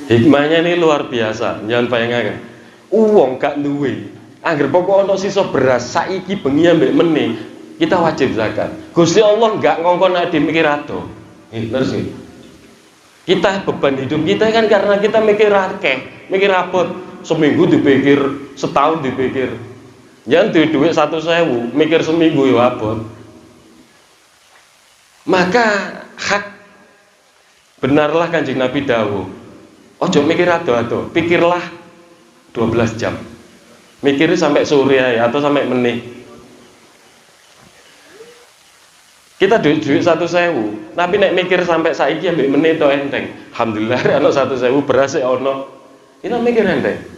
Hikmahnya ini luar biasa. Jangan bayangkan, uang gak duwe, angger pokok ono sisa beras saiki bengi ambek meneh, kita wajib zakat. Gusti Allah gak ngongkon ade mikir ado. Terus sih. Kita beban hidup kita kan karena kita mikir akeh, mikir abot. Seminggu dipikir, setahun dipikir. Jangan duit 100.000, mikir seminggu ya abot. Maka hak benarlah Kanjeng Nabi dawuh, ojo mikir ado-ado, pikirlah 12 jam. Mikirnya sampai sore ya, atau sampai menit. Kita duit 100.000, tapi nek mikir sampai saiki ambek menit to enteng. Alhamdulillah ana 100.000 beras ya ono. Kita mikir enteng.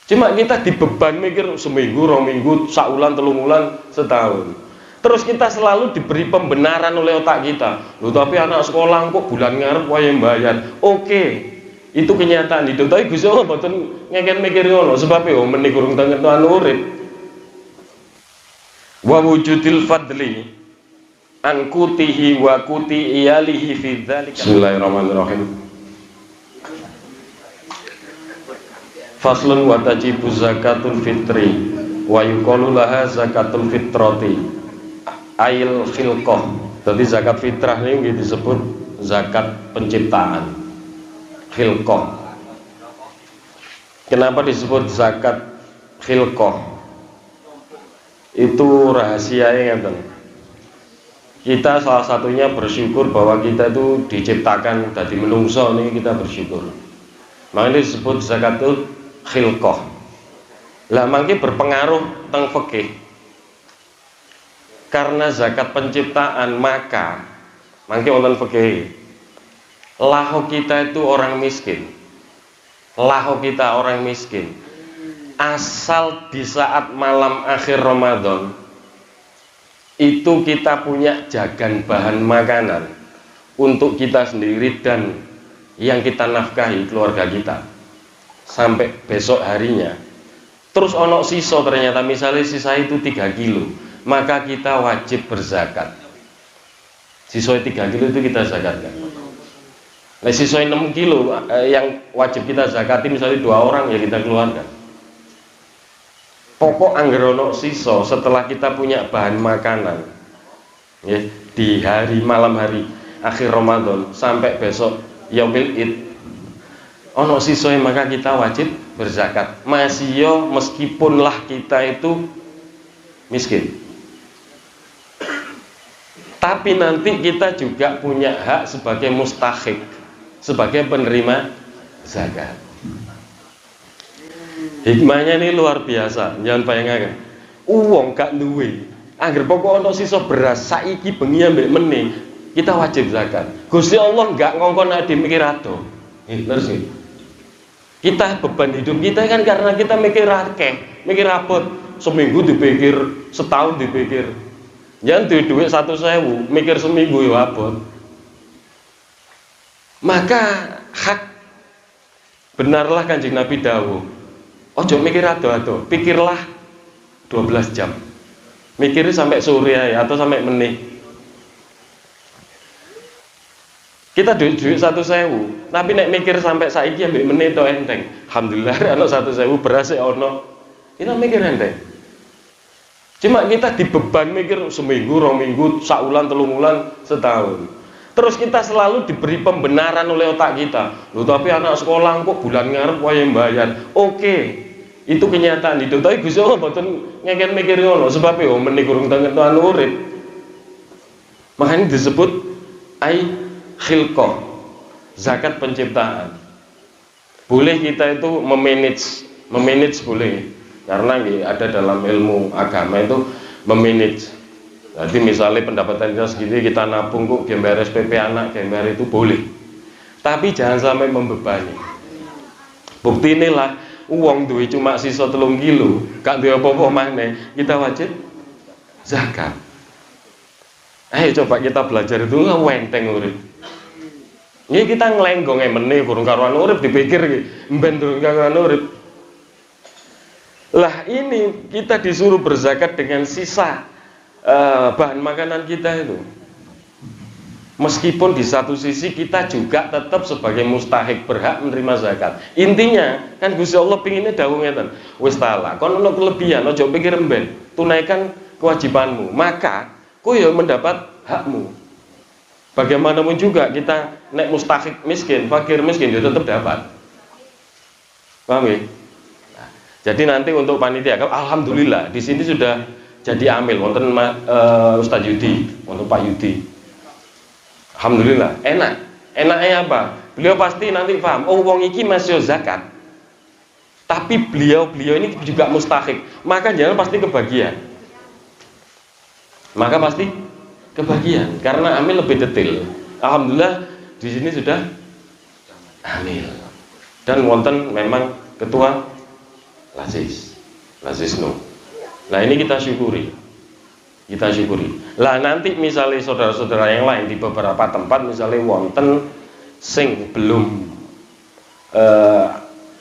Cuma kita dibeban mikir seminggu, 2 minggu, saulan, 3 bulan, setahun. Terus kita selalu diberi pembenaran oleh otak kita. Loh tapi anak sekolah kok bulan ngarep wae bayar. Oke. Itu kenyataan hidup. Tapi Gusti Allah mboten ngeken mikir ngono sebab yo meneh kurang tengen urip. Wa wujudil fadli an kutihi wa kuti iyalihi fi dzalika. Bismillahirrahmanirrahim. Faslun wa tajibu zakatul fitri wa yuqalu laha zakatul fitrati ail khilqah. Jadi zakat fitrah ini disebut zakat penciptaan, khilqah. Kenapa disebut zakat khilqah? Itu rahasianya kan. Kita salah satunya bersyukur bahwa kita itu diciptakan dari menungso, ini kita bersyukur. Makanya disebut zakatul khilqah. Lah mangke berpengaruh teng fikih. Karena zakat penciptaan maka mangke wonten fikih. Lahu kita itu orang miskin. Lahu kita orang miskin. Asal di saat malam akhir Ramadan itu kita punya jagan bahan makanan untuk kita sendiri dan yang kita nafkahi keluarga kita sampai besok harinya. Terus ono sisa ternyata misalnya sisa itu 3 kilo, maka kita wajib berzakat. Sisa 3 kilo itu kita zakatkan. Nah sisa 6 kilo yang wajib kita zakati misalnya 2 orang ya kita keluarkan. Pokok anggerono sisa setelah kita punya bahan makanan ya, di hari malam hari akhir Ramadan sampai besok Yaumil Id ono sisa maka kita wajib berzakat. Masih yo meskipunlah kita itu miskin. Tapi nanti kita juga punya hak sebagai mustahik, sebagai penerima zakat. Hikmahnya ini luar biasa. Jangan bayangkan, uang gak duwe, angger pokok ono sisa beras saiki bengi ambek meneh, kita wajib zakat. Gusti Allah gak ngongkon ade mikir ado. Terus sih. Kita beban hidup kita kan karena kita mikir akeh, mikir abot. Seminggu dipikir, setahun dipikir. Jangan duit 100.000, mikir seminggu ya abot. Maka hak benarlah Kanjeng Nabi dawuh, ojo mikir ado-ado, pikirlah 12 jam. Mikirnya sampai sore ya, atau sampai menit. Kita duit 100.000, tapi nek mikir sampai saiki ambek menit to enteng. Alhamdulillah ana 100.000 beras ya ono. Kita mikir enteng. Cuma kita dibeban mikir seminggu, 2 minggu, saulan, 3 bulan, setahun. Terus kita selalu diberi pembenaran oleh otak kita. Loh tapi anak sekolah kok bulan ngarep wae bayar. Oke. Itu kenyataan hidup. Tapi Gusti Allah mboten ngeken mikir ngono sebab yo meneh kurang tengen urip. Makanya disebut ai khilqah, zakat penciptaan. Boleh kita itu memanage boleh, karena ada dalam ilmu agama itu memanage. Jadi misalnya pendapatan kita segini kita nabung kok gambar SPP anak gambar itu boleh, tapi jangan sampai membebani. Bukti inilah uang duit cuma sisa 3 kilo, gak duwe apa-apa maneh, kita wajib zakat. Ayo coba kita belajar itu ngenteng urip. Ini kita nglenggong meneh kurang karuan urip dipikir iki mben durung karuan urip. Lah ini kita disuruh berzakat dengan sisa bahan makanan kita itu. Meskipun di satu sisi kita juga tetap sebagai mustahik berhak menerima zakat. Intinya kan Gusti Allah pinginnya dawuh ngeten, wis ta'ala kon ono kelebihan aja pikir emben, tunaikan kewajibanmu, maka kowe ya mendapat hakmu. Bagaimanapun juga kita nek mustahik miskin, fakir miskin ya tetap dapat. Paham ya? Nah, jadi nanti untuk panitia, alhamdulillah di sini sudah jadi amil wonten Ustaz Yudi, wonten Pak Yudi. Alhamdulillah, enak. Enaknya apa? Beliau pasti nanti paham, oh wong iki masih zakat. Tapi beliau ini juga mustahik, maka jangan pasti kebagian. Maka pasti kebagian karena amil lebih detail. Alhamdulillah di sini sudah amil. Dan wonten memang ketua Lazisno. Nah, ini kita syukuri. Lah nanti misalnya saudara-saudara yang lain di beberapa tempat misalnya wonten sing belum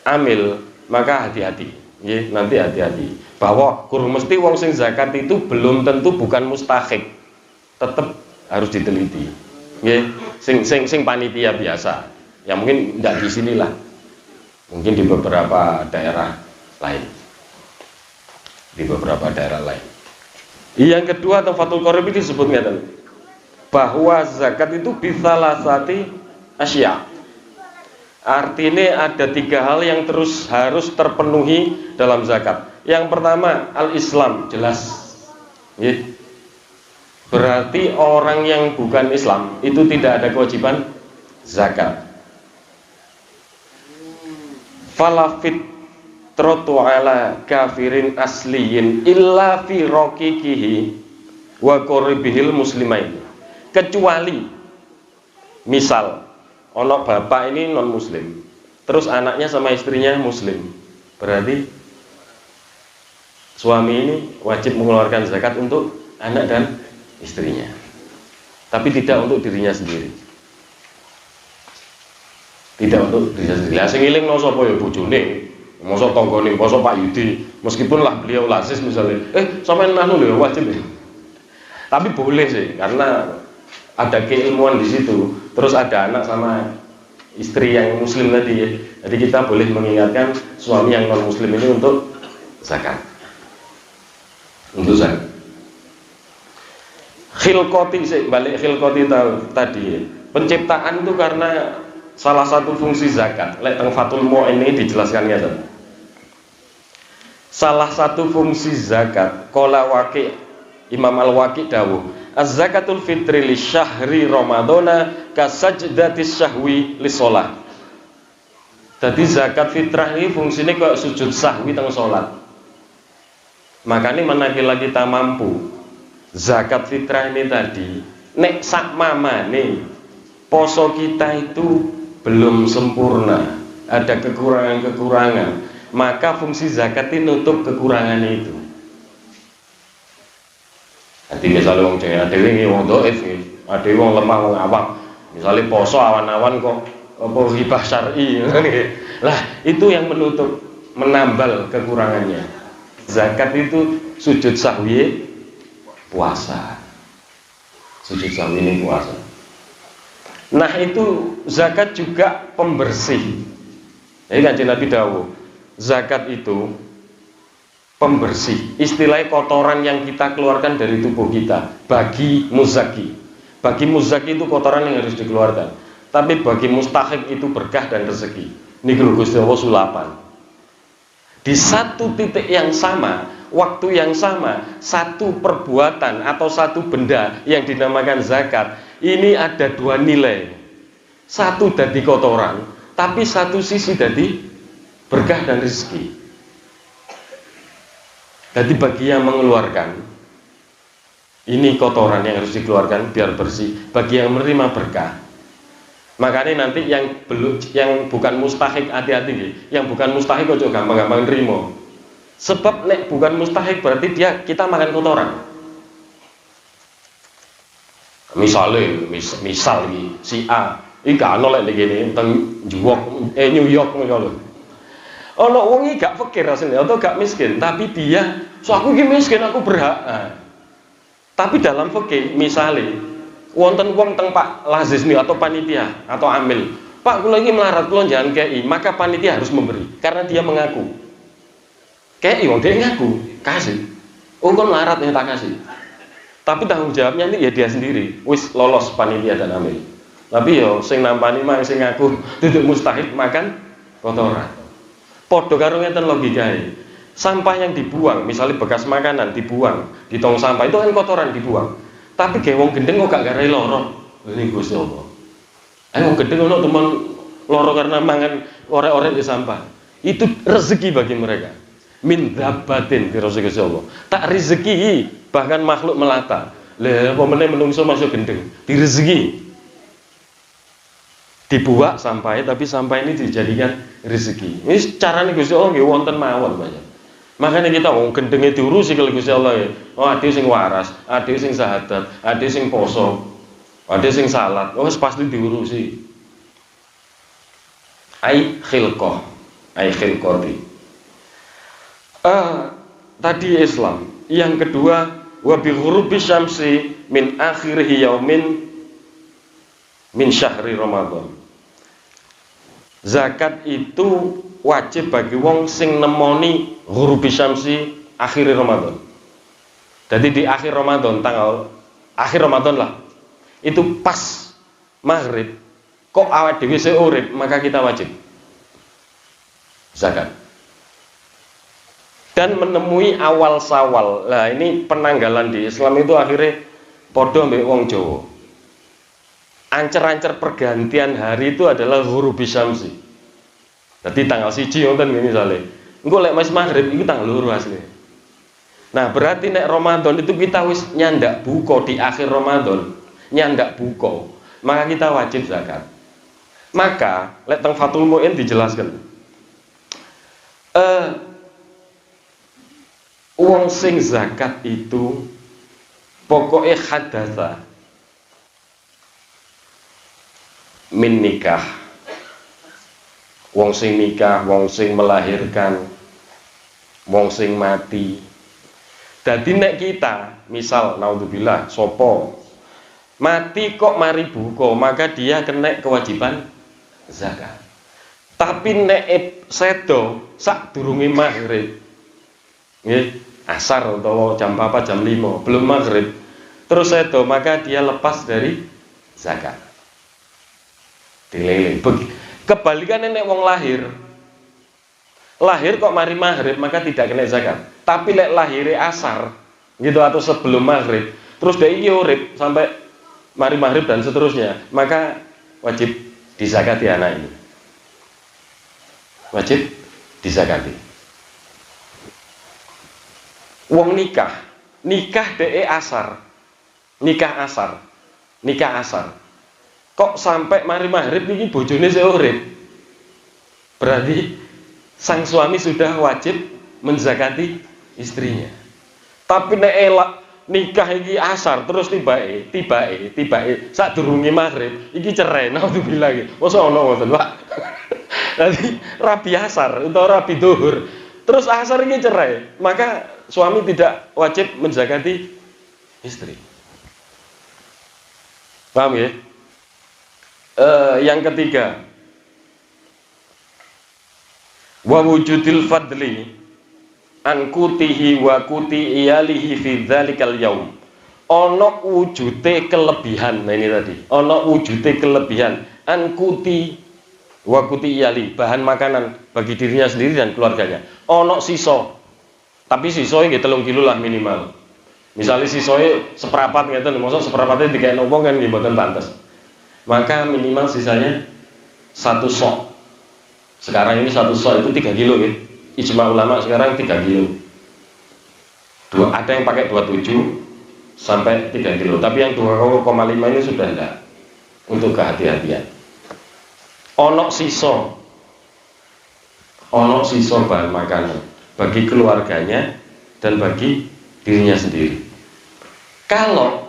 amil, maka hati-hati. Ya, nanti hati-hati bahwa kurang mesti wong sing zakat itu belum tentu bukan mustahik. Tetap harus diteliti. Ya, sing panitia biasa. Ya mungkin enggak di sinilah. Mungkin di beberapa daerah lain. Yang kedua Tuhfatul Qorib disebutnya bahwa zakat itu bisalasati asya. Artinya ada 3 hal yang terus harus terpenuhi dalam zakat. Yang pertama al-Islam, jelas. Ya. Berarti orang yang bukan Islam itu tidak ada kewajiban zakat. Falafit trotu ala kafirin asliyin illa fi raqiqihi wa qoribihil muslimain. Kecuali misal ono bapak ini non muslim, terus anaknya sama istrinya muslim, berarti suami ini wajib mengeluarkan zakat untuk anak dan istrinya, tapi tidak untuk dirinya sendiri. Lah sing eling no sapa ya bojone, mosok tanggane, mosok Pak Yudi, meskipun lah beliau lazis misalnya, sampean anu lho wajib ya. Tapi boleh sih, karena ada keilmuan di situ. Terus ada anak sama istri yang muslim tadi ya. Jadi kita boleh mengingatkan suami yang non muslim ini untuk zakat. Untuk zakat. Khilqati sih, balik khilqati tadi ya. Penciptaan itu karena salah satu fungsi zakat. Lek teng Fathul Mu'in ini dijelaskannya tadi. Salah satu fungsi zakat, qala Waqi' Imam Al-Waqi' dawuh, az-zakatul fitri li syahri ramadhana kasajdatis syahwi li sholat. Jadi zakat fitrah ini fungsinya kayak sujud sahwi teng sholat. Makanya manakala kita mampu zakat fitrah ini tadi, nek sak mamane poso kita itu belum sempurna, ada kekurangan-kekurangan, maka fungsi zakat ini nutup kekurangan itu. Nanti misalnya wong Jawa dhewe nggih wong dhaif nggih, ada wong lemah wong awam. Misalnya poso awan-awan kok apa hibah syar'i lah itu yang menutup, menambal kekurangannya. Zakat itu sujud sahwi puasa. Sujud sahwi ini puasa. Nah itu zakat juga pembersih. Jadi Kanjeng Nabi dawuh, zakat itu pembersih, istilahnya kotoran yang kita keluarkan dari tubuh kita. Bagi muzaki itu kotoran yang harus dikeluarkan. Tapi bagi mustahik itu berkah dan rezeki. Ini Gusti Allah sulapan. Di satu titik yang sama, waktu yang sama, satu perbuatan atau satu benda yang dinamakan zakat, ini ada 2 nilai. Satu dari kotoran, tapi satu sisi dari berkah dan rezeki. Jadi bagi yang mengeluarkan, ini kotoran yang harus dikeluarkan biar bersih. Bagi yang menerima berkah, makanya nanti yang bukan mustahik hati-hati, yang bukan mustahik kok gampang-gampang nerimo. Sebab nek bukan mustahik berarti kita makan kotoran. Misal si A, iki gak ono lek ngene teng New York ngono. Ono wong iki gak fakir asline atau gak miskin, tapi dia, so aku iki miskin, aku berhak. Nah, tapi dalam fikih misalnya wonten wong teng Pak Lazismi atau panitia atau amil, Pak kula iki melarat kula jangan kei, maka panitia harus memberi karena dia mengaku. Kei wong dia ngaku, kasih. Oh kon melarat ya tak kasih. Tapi tanggung jawabnya ini ya dia sendiri. Wis lolos panitia dan amil. Tapi yo sing nampani mah sing ngaku duduk mustahil makan kotoran. Padha karo ngeten logikae. Sampah yang dibuang, misalnya bekas makanan dibuang di tong sampah itu kan kotoran dibuang. Tapi ge wong gendeng kok gak garai loro. Ini Gusti Allah. Wong gendeng ono teman loro karena mangan ore-ore di sampah. Itu rezeki bagi mereka. Min dzabbatin fi Gusti Allah. Tak rezeki bahkan makhluk melata. Lah apa meneh menungso masuk gendeng, direzeki. Dibuat sampai tapi sampai ini dijadikan rezeki. Ini carane Gusti Allah nggih wonten mawon banyak. Makanya kita wong gendenge diurusi kalau Gusti Allah ya. Oh ade sing waras, ade sing syahadat, ade sing poso, ade sing salat. Oh pasti diurusi. Ai khilqah, ai khilqati. Tadi Islam. Yang kedua wa bi ghurubi syamsi min akhirih yaumin min syahri Ramadan. Zakat itu wajib bagi wong sing nemoni ghurubi syamsi akhir Ramadan. Jadi di akhir Ramadan, tanggal akhir Ramadan lah. Itu pas maghrib kok awak dhewe isih urip, maka kita wajib zakat. Dan menemui awal Syawal. Lah ini penanggalan di Islam itu akhirnya padha mbek wong Jawa. Ancer-ancer pergantian hari itu adalah ghurubi syamsi. Jadi tanggal 1 ngoten misalnya. Engko lek wis maghrib itu tanggal 2 asli. Nah, berarti nek Ramadan itu kita wis nyandak buka di akhir Ramadan, nyandak buka, maka kita wajib zakat. Maka lek teng Fathul Muin dijelaskan. Wong sing zakat itu pokoknya hadatsa min nikah, wong sing nikah, wong sing melahirkan, wong sing mati. Dadi nek kita misal naudzubillah sopo mati kok mari buka, maka dia kena kewajiban zakat. Tapi nek sedo sak durunge maghrib nggih, asar atau jam 4 jam 5 belum maghrib terus sedo, maka dia lepas dari zakat. Dilele. Kebalikannya nek wong lahir kok mari maghrib maka tidak kena zakat. Tapi lek lahirnya asar gitu atau sebelum maghrib terus dia iki urip sampai mari maghrib dan seterusnya, maka wajib dizakati anak ini. Wajib dizakati. Wong nikah DE asar. Nikah asar. Kok sampai mari maghrib niki bojone sik urip. Berarti sang suami sudah wajib menzakati istrinya. Tapi nek nikah iki asar terus tibake sadurunge maghrib iki cerai, naudzubillah iki. Mosok ono ngoten, Pak. Dadi rabi asar utawa rabi zuhur. Terus asar iki cerai, maka suami tidak wajib menzakati istri. Paham ya? Yang ketiga, wa wujudil fadli an kutihi wa kuti iyalihi fi dzalikal yaum. Ono wujude kelebihan. Nah ini tadi, ono wujude kelebihan an kuti wa kuti iyali, bahan makanan bagi dirinya sendiri dan keluarganya. Ono siso. Tapi sisoe nggih 3 kilo lah minimal. Misalnya sisoe seperapat ngeten, mosok seperapatnya dikene wong kan nggih mboten pantes. Maka minimal sisanya 1 sok. Sekarang ini 1 sok itu 3 kilo ya. Ijma ulama sekarang 3 kilo. Ada yang pakai 27 sampai 3 kilo. Tapi yang 2,5 ini sudah enggak. Untuk kehati-hatian. Ono siso bahan makanan bagi keluarganya dan bagi dirinya sendiri. Kalau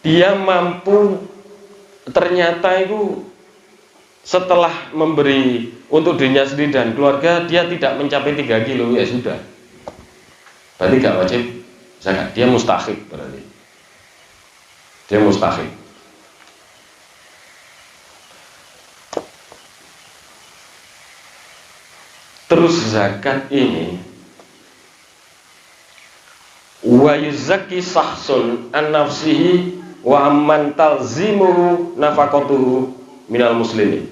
dia mampu ternyata itu setelah memberi untuk dirinya sendiri dan keluarga dia tidak mencapai 3 kilo, ya sudah, berarti gak wajib zakat. Dia mustahik, berarti dia mustahik. Terus zakat ini wa yuzakki sahsun an nafsihi wa amman talzimuhu nafaqatuhu minal muslimin.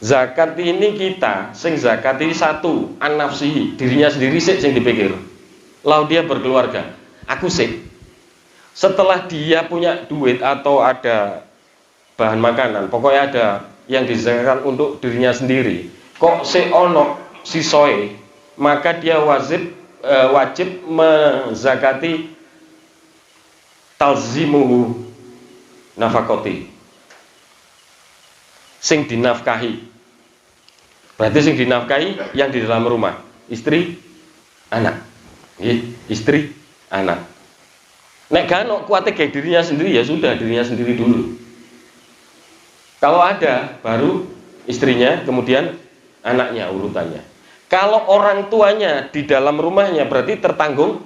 Zakat ini kita sing zakat ini satu an nafsihi, dirinya sendiri sik sing dipikir. Lalu dia berkeluarga, aku sik. Setelah dia punya duit atau ada bahan makanan, pokoknya ada yang dizakatkan untuk dirinya sendiri, kok sik ono sisoe, maka dia wajib menzakati talzimuhu nafakoti, sing dinafkahi. Berarti sing dinafkahi yang di dalam rumah, istri, anak. Istri, anak. Nek gak ono kuate kayak dirinya sendiri, ya sudah dirinya sendiri dulu. Kalau ada baru istrinya, kemudian anaknya urutannya. Kalau orang tuanya di dalam rumahnya berarti tertanggung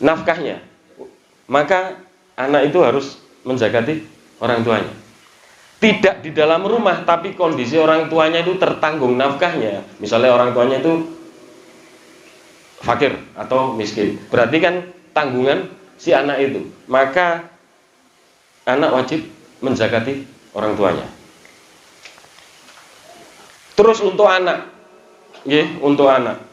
nafkahnya. Maka anak itu harus menzakati orang tuanya. Tidak di dalam rumah tapi kondisi orang tuanya itu tertanggung nafkahnya. Misalnya orang tuanya itu fakir atau miskin. Berarti kan tanggungan si anak itu. Maka anak wajib menzakati orang tuanya. Terus untuk anak, untuk anak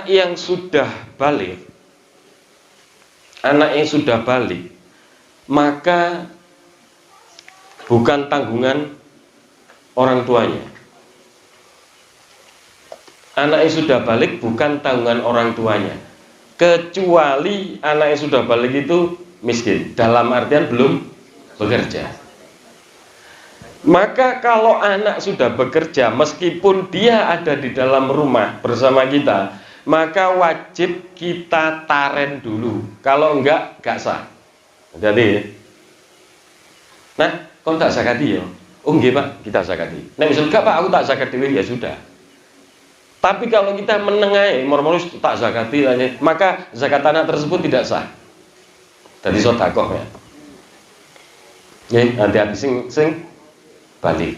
yang sudah balik, maka bukan tanggungan orang tuanya. Anak yang sudah balik bukan tanggungan orang tuanya, kecuali anak yang sudah balik itu miskin, dalam artian belum bekerja. Maka kalau anak sudah bekerja, meskipun dia ada di dalam rumah bersama kita, maka wajib kita taren dulu. Kalau enggak sah. Jadi, nah, kau tak zakati ya? Oh enggak Pak, kita zakati. Nah misalnya enggak Pak, aku tak zakati, ya sudah. Tapi kalau kita menengahi, mormolus tak zakati, maka zakat anak tersebut tidak sah. Jadi sedekah ya. Hati-hati sing balik.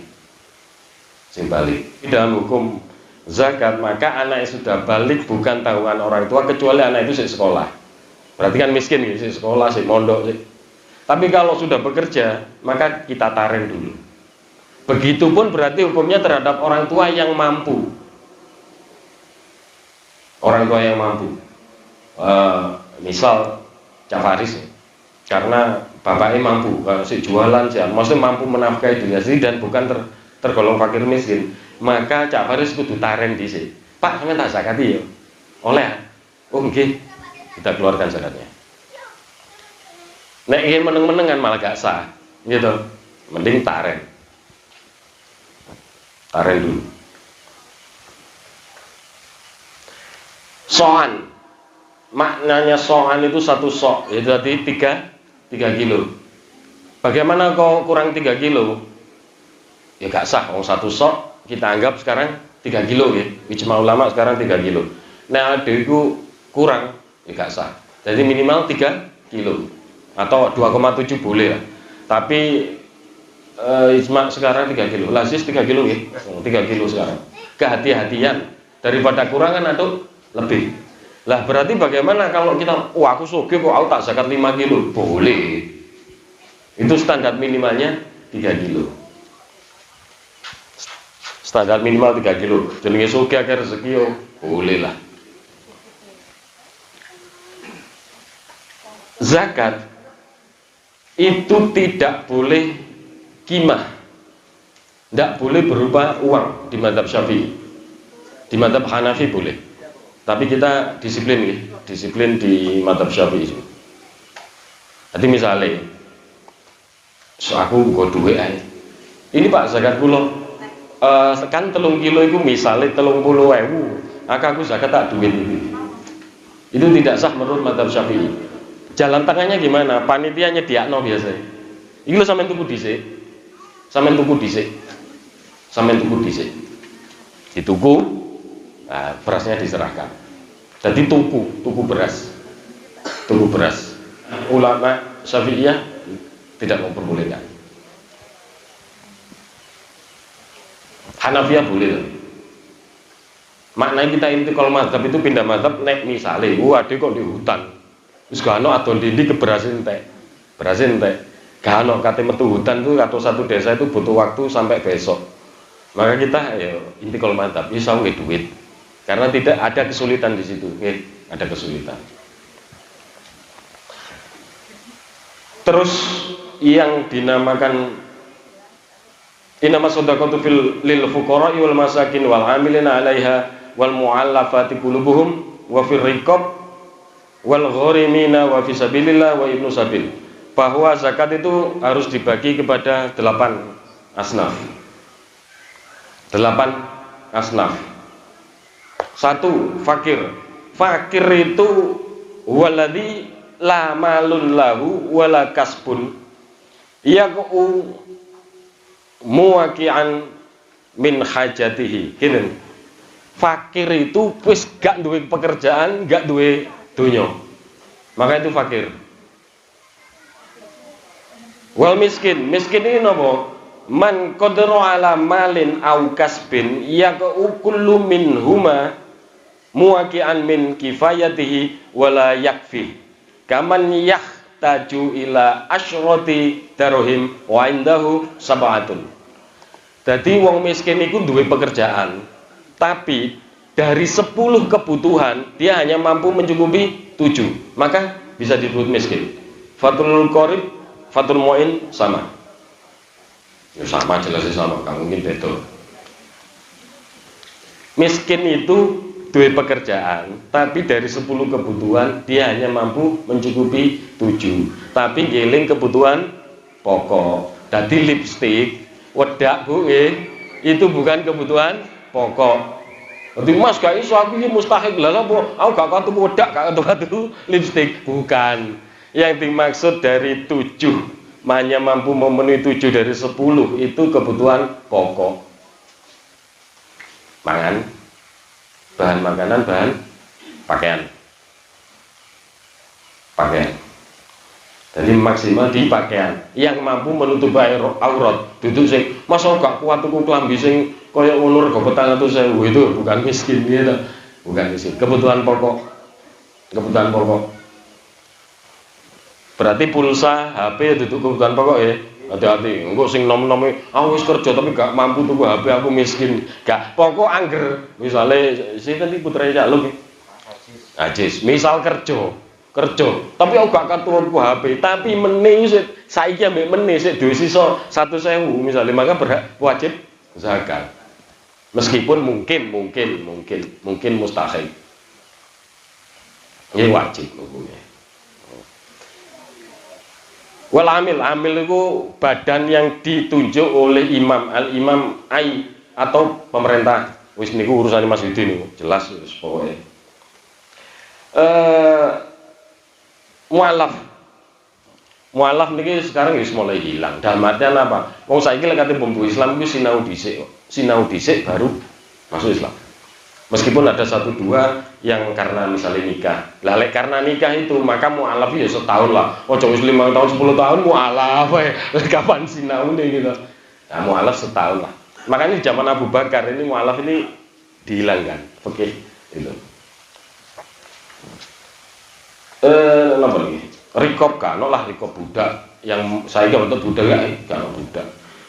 Dalam hukum zakat, maka anak yang sudah balik bukan tanggungan orang tua kecuali anak itu sekolah. Berarti kan miskin gitu, sekolah, mondok. Tapi kalau sudah bekerja, maka kita taren dulu. Begitupun berarti hukumnya terhadap orang tua yang mampu. Orang tua yang mampu. Misal Cafaris, karena bapaknya mampu, si jualan, maksudnya mampu menafkahi dirinya sendiri dan bukan tergolong fakir miskin, maka Cak Faris kudu taren dhisik. Pak, sampeyan tak zakati ya? Oleh. Oh nggih, kita keluarkan zakatnya. Nek ingin meneng-menengan malah gak sah, gitu. Mending taren. Taren dulu. Soan, maknanya soan itu satu sok, itu tadi 3 kilo. Bagaimana kok kurang 3 kilo? Ya gak sah, satu sok kita anggap sekarang 3 kilo ya. Ijma ulama sekarang 3 kilo. Nah, adikku kurang, ya gak sah. Jadi minimal 3 kilo atau 2,7 boleh lah. Tapi ijma sekarang 3 kilo. Lasis 3 kilo ya. 3 kilo sekarang. Kehati-hatian daripada kurangan atau lebih. Lah berarti bagaimana kalau kita, aku sugih kok aku tak zakat 5 kilo? Boleh. Itu standar minimalnya 3 kilo. Standar minimal 3 kilo. Jenenge sugih akeh rezeki yo, boleh lah. Zakat itu tidak boleh kimah. Tidak boleh berupa uang di mazhab Syafi'i. Di mazhab Hanafi boleh. Tapi kita disiplin di mazhab Syafi'i. Jadi misalnya, aku nggo duwe ae. Ini Pak zakat kula kan 3 kilo itu misalnya 30.000, maka aku zakat tak duit itu. Itu tidak sah menurut mazhab Syafi'i. Jalan tengahnya gimana? Panitia nyediakno biasa. Iki lho sampean tuku dhisik. Sampean tuku dhisik. Dituku, nah, berasnya diserahkan. Jadi tuku beras. Ulama Syafi'iyah tidak memperbolehkan. Hanafiyah boleh loh. Maknanya kita intikal mazhab itu pindah mazhab nek misale ade kok di hutan. Wis gak ono adol dindi beras entek. Beras entek. Gak ono kate metu hutan tuh atau satu desa itu butuh waktu sampai besok. Maka kita ya intikal mazhab iso nggih duit. Karena tidak ada kesulitan di situ, nggih, ada kesulitan. Terus yang dinamakan inama shadaqatu lil fuqara wal masakin wal amilina 'alaiha wal mu'allafati qulubuhum wa fir riqab wal gharimina wa fi sabilillah wa ibnu sabil. Bahwa zakat itu harus dibagi kepada 8 asnaf. 8 asnaf. 1 fakir. Fakir itu waladhi la malun lahu wala kasbun yaqu muwaqi'an min hajatihi. Gitu. Fakir itu wis gak duwe pekerjaan, gak duwe donya. Maka itu fakir. Wal miskin, miskin ini napa? Man qadara ala malin au kasbin yaqu kullu minhuma muwaqi'an min kifayatihi wala yakfi. Kaman yahtaju ila asyrati darahim wa indahu sab'atun. Dadi wong miskin iku duwe pekerjaan, tapi dari 10 kebutuhan dia hanya mampu mencukupi 7, maka bisa disebut miskin. Fatul qorib, fatul mu'in sama. Ya sama, jelas sama, gak mungkin beda. Miskin itu duwe pekerjaan, tapi dari 10 kebutuhan dia hanya mampu mencukupi 7, tapi ngeling kebutuhan pokok. Dadi lipstik, wedak Bu, itu bukan kebutuhan pokok. Berarti Mas gak iso aku iki mustahil lah apa? Aku gak katu wedak, gak katu lipstik, bukan. Yang dimaksud dari 7 hanya mampu memenuhi 7 dari 10 itu kebutuhan pokok. Mangan, bahan makanan, bahan pakaian. Jadi maksimal di pakaian yang mampu menutupi aurat. Duduk sing masa gak kuat tuku klambi sing kaya ngono rego 400.000 itu bukan miskin gitu. Bukan miskin. Kebutuhan pokok. Kebutuhan pokok. Berarti pulsa, HP itu kebutuhan pokok ya. Hati-hati. Engko sing nom-nome aku wis kerja tapi gak mampu tuku HP aku miskin. Gak, pokok angger. Misale sinten iki putrane Cak Luk. Ajis, misal kerja, tapi aku gak katurunku HP, tapi meneh saiki ambek meneh sik duwe sisa 100.000 misalnya, maka berhak wajib zakat. Meskipun mungkin mustahil. Ini wajib hukumnya. Wal amil itu badan yang ditunjuk oleh imam, al-imam ai atau pemerintah. Wis niku urusan Mas Yudi niku, jelas wis pokoke. Mualaf niki sekarang wis mulai hilang. Dalam artian apa? Wong saiki lek kate bumbu Islam iki sinau dhisik baru masuk Islam. Meskipun ada 1-2 yang karena misalnya nikah. Lah lek karena nikah itu maka mualaf ya setahun lah. Ojo wis 5 tahun 10 tahun mualaf kapan sinaune gitu. Nah, mualaf setahun lah. Makanya di zaman Abu Bakar ini mualaf ini dihilangkan. Oke, itu. Nomor lagi rikop kan, lah rikop budak yang saya gak untuk budak gak budak.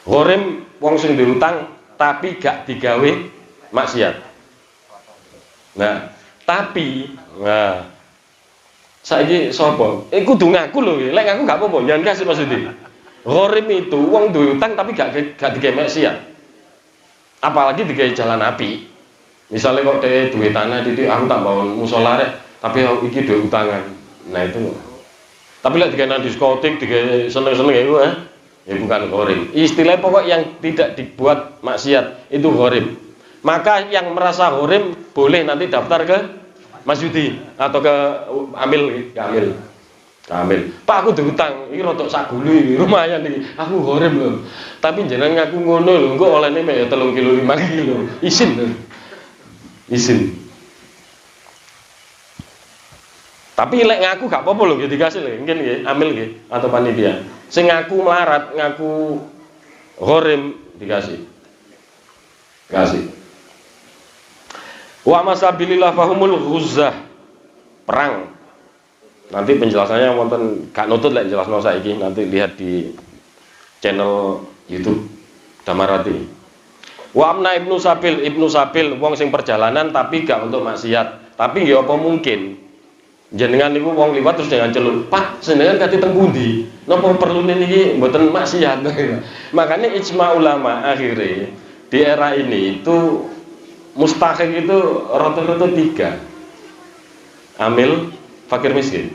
Gharim wong sing diutang tapi gak digawe maksiat. Nah, tapi saiki sapa? Kudu ngaku lho, lek ngaku gak apa-apa, jangan kasih maksudnya. Gharim itu wong duwe utang tapi gak digawe maksiat. Apalagi digawe jalan api. Misalnya kok dhewe duwe tanah titik aku tak bangun musala rek, tapi iki duwe utangan. Nah itu. Tapi lek digawe diskotik, digawe seneng-seneng ya bukan gharim. Istilah pokok yang tidak dibuat maksiat itu gharim. Maka yang merasa gharim boleh nanti daftar ke Mas Yudi atau ke Amil. Pak aku diutang, iki rotok sagulu iki, lumayan iki. Aku gharim lho. Tapi jenengan ngaku ngono lho, engko olehne mek 3 kilo 5 kilo. Isin lho. Isin. Tapi lek ngaku gak apa-apa lho, nggih dikasih lho, mungkin nggih, Amil nggih atau panitia. Sing ngaku melarat, ngaku gharim dikasih. Kasih. Wa masabilillah fahumul ghuzzah, perang. Nanti penjelasannya wonten gak nutut lek jelasno saiki, nanti lihat di channel YouTube Damarati. Wa amna ibnu sabil wong sing perjalanan tapi gak untuk maksiat. Tapi ya apa mungkin jenengan niku wong liwat terus jangan celuk, Pak, jenengan kate teng pundi? Napa perlu niki mboten maksiat. Makanya ijma ulama akhirnya di era ini itu mustahik itu rata-rata 3. Amil, fakir, miskin.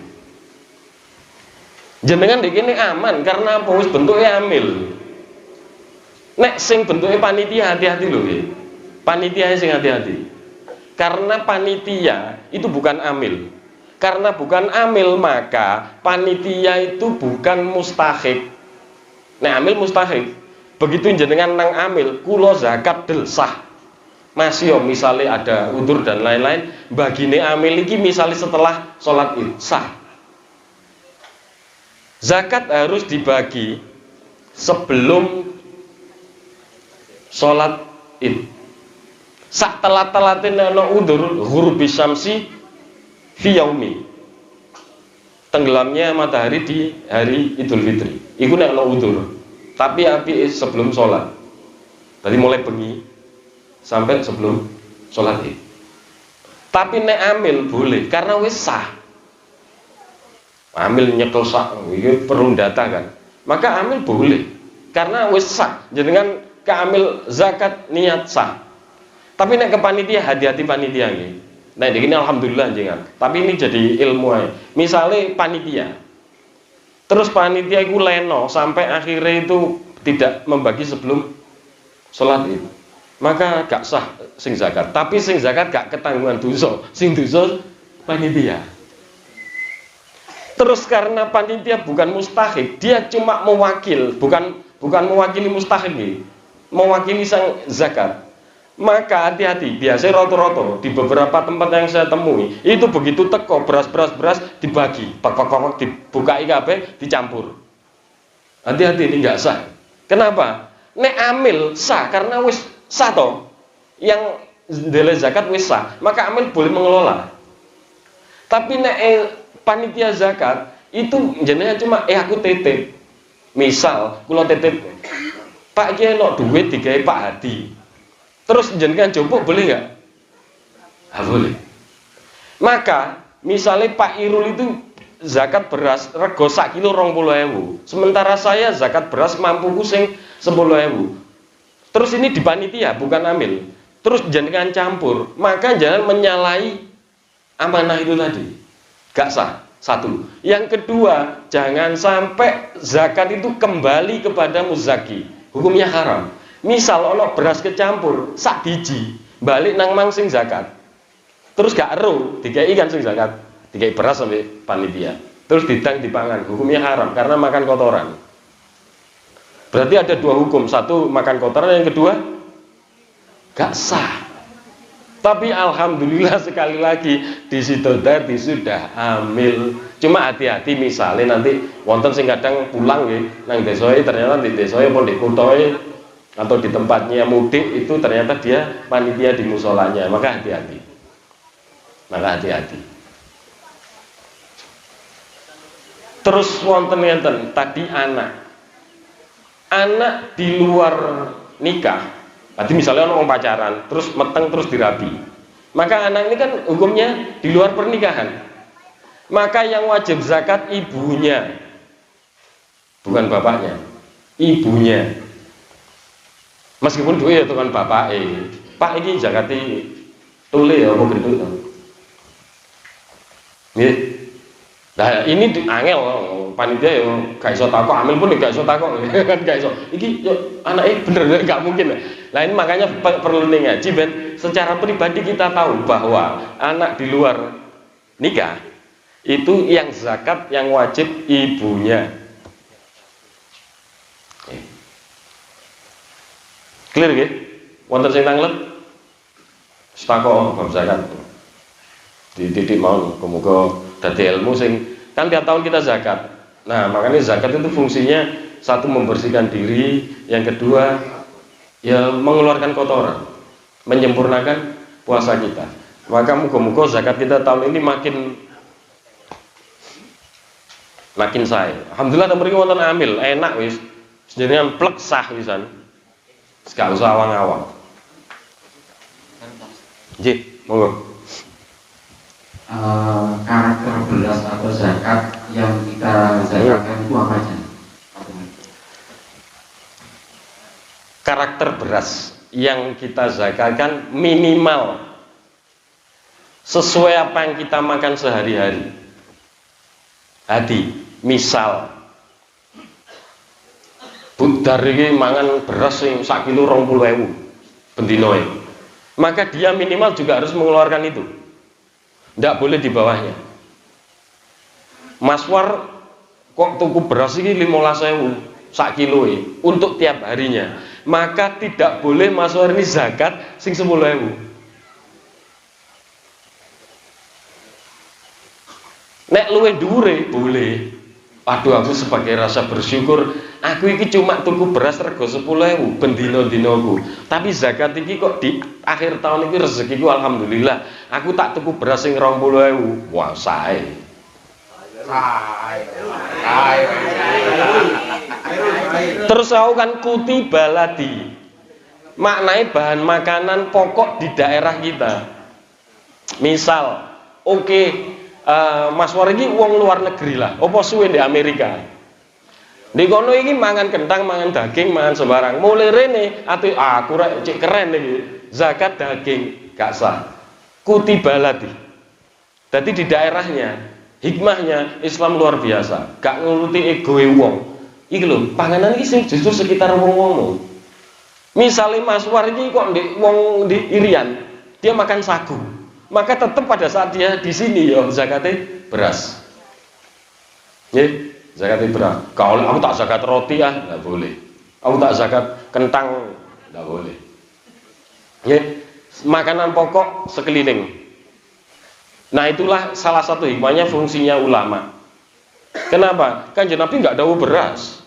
Jenengan dikini aman karena apa? Wis bentuknya amil. Nek sing bentuknya panitia hati-hati loh ya. Panitia sing hati-hati. Karena panitia itu bukan amil. Karena bukan amil maka panitia itu bukan mustahik. Nek amil mustahik. Begitu jenengan nang amil, kulo zakat del sah. Masih misalnya ada udur dan lain-lain, bagine amil iki misalnya setelah sholat id sah. Zakat harus dibagi sebelum sholat id. Sak telat-telatin ana udur ghurubi syamsi fi yaumi. Tenggelamnya matahari di hari Idul Fitri. Iku nek ana udur. Tapi api sebelum sholat. Dari mulai bengi sampai sebelum sholat id. Tapi nek amil boleh karena wis sah. Amil nyekel sah, ini perlu data kan. Maka amil boleh karena wis sah. Jenengan ke amil zakat niat sah. Tapi nek ke panitia hati-hati panitia nggih. Nah ini alhamdulillah jenengan. Tapi ini jadi ilmu aja. Misalnya panitia. Terus panitia itu leno sampai akhirnya itu tidak membagi sebelum sholat id. Maka gak sah sing zakat. Tapi sing zakat gak ketanggungan dosa. Sing dosa panitia. Terus karena panitia bukan mustahik, dia cuma mewakil, bukan mewakili mustahik, mewakili sang zakat. Maka hati-hati. Biasanya roto-roto di beberapa tempat yang saya temui itu begitu teko beras dibagi, pak dibuka kabeh dicampur. Hati-hati ini gak sah. Kenapa? Nek amil sah karena wis sah toh, yang ndele zakat wis sah, maka amil boleh mengelola. Tapi nek panitia zakat itu jenenge cuma aku titip. Misal kula titip, Pak iki enak duit digawe Pak Hadi. Terus jenengan jupuk boleh nggak? Boleh. Maka misalnya Pak Irul itu zakat beras rego sak kilo 20.000. Sementara saya zakat beras mampu sing 10.000. Terus ini di panitia bukan amil. Terus jangan campur, maka jangan menyalahi amanah itu tadi. Gak sah. Satu. Yang kedua, jangan sampai zakat itu kembali kepada muzaki. Hukumnya haram. Misal ono beras kecampur sak biji, balik nang mang sing zakat. Terus gak ero, dikai kan sing zakat, dikai beras sampai panitia. Terus didang dipangan, hukumnya haram karena makan kotoran. Berarti ada 2 hukum, satu makan kotoran, yang kedua gak sah. Tapi alhamdulillah sekali lagi di situ tadi sudah amil. Cuma hati-hati misalnya nanti wonten sing kadang pulang nggih nang desoe ternyata di desoe pun di kutoe atau di tempatnya mudik itu ternyata dia panitia di musolanya, maka hati-hati. Maka hati-hati. Terus wonten ngenten tadi anak di luar nikah, tadi misalnya orang pacaran, terus meteng terus dirabi, maka anak ini kan hukumnya di luar pernikahan. Maka yang wajib zakat ibunya, bukan bapaknya, ibunya. Meskipun duit itu kan bapak, Pak ini zakati tule ya, apa gitu. Nah ini angel panitia ya gak iso takok, amil pun gak iso takok kan gak iso. Iki yo anake bener gak mungkin. Nah ini makanya perlu ngaji ben secara pribadi kita tahu bahwa anak di luar nikah itu yang zakat yang wajib ibunya. Clear nggih? Wonten sing tanglep? Takok bab zakat. Dididik mau muga dadi ilmu sing kan tiap tahun kita zakat. Nah, makanya zakat itu fungsinya satu membersihkan diri, yang kedua ya mengeluarkan kotoran. menyempurnakan puasa kita. Maka muga-muga zakat kita tahun ini makin sae. Alhamdulillah mriki wonten amil, enak wis. Jenengan plek sah wisan. Gak usah awang-awang. Nggih, monggo. Karakter beras atau zakat yang kita zakatkan itu apa aja? Karakter beras yang kita zakatkan minimal sesuai apa yang kita makan sehari-hari. Misal budar iki mangan beras sing sak kilo 20.000 bendino, maka dia minimal juga harus mengeluarkan itu. Tidak boleh di bawahnya. Mas War kok tuku beras iki 15.000 sak kilo untuk tiap harinya, maka tidak boleh Mas War ini zakat sing 10.000. Nek luwih dhuwure boleh. Aduh, aku sebagai rasa bersyukur, aku iki cuma tuku beras rego 10.000 ben dina-dinaku. Tapi zakat iki kok di akhir tahun iki rezekiku alhamdulillah. Aku tak tuku beras sing 20.000. Wah, sae. Terus aku kan kuti baladi. Maknai bahan makanan pokok di daerah kita. Misal, Mas War iki wong luar negeri lah, apa suwe di Amerika. Di kono iki mangan kentang, mangan daging, mangan sembarang. Mulai rene aku cek keren iki. Zakat daging gak sah. Kuti baladi. Jadi di daerahnya, hikmahnya Islam luar biasa. Gak nuruti egoe wong. Iki lho, panganan iki sing justru sekitar wong-wong. Misalnya Mas War iki kok wong di Irian, dia makan sagu. Maka tetap pada saat dia di sini ya zakatnya beras. Ya, zakatnya beras. Kalau aku tak zakat roti nggak boleh. Aku tak zakat kentang nggak boleh. Ya, makanan pokok sekeliling. Nah itulah salah satu hikmahnya fungsinya ulama. Kenapa? Kanjeng Nabi nggak dawuh beras.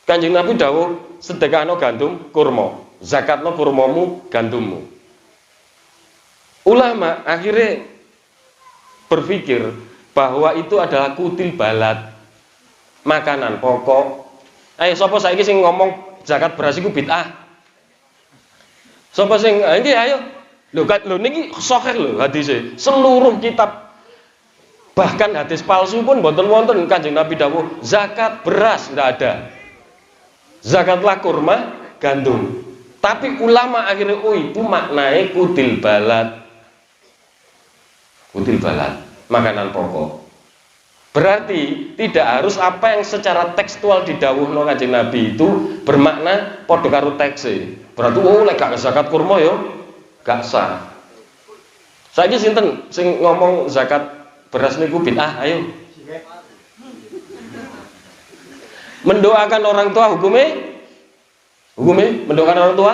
Kanjeng Nabi dawuh sedekahno gandum kurma, zakatno kurmamu gandummu. Ulama akhirnya berpikir bahwa itu adalah kutil balad, makanan pokok. Ayo sapa saiki sing ngomong zakat beras iku bid'ah? Sapa sing nggih ayo. Lho niki sahih lho hadise. Seluruh kitab bahkan hadis palsu pun mboten wonten Kanjeng Nabi dawuh zakat beras, ndak ada. Zakatlah kurma gandum. Tapi ulama akhirnya itu maknai kutil balad. Kutil balad, makanan pokok. Berarti tidak harus apa yang secara tekstual didhawuhno Kanjeng Nabi itu bermakna padha karo tekse. Berarti lek gak zakat kurma ya gak sah. Saiki sinten sing ngomong zakat beras niku bid'ah? Ayo. Mendoakan orang tua hukumnya mendoakan orang tua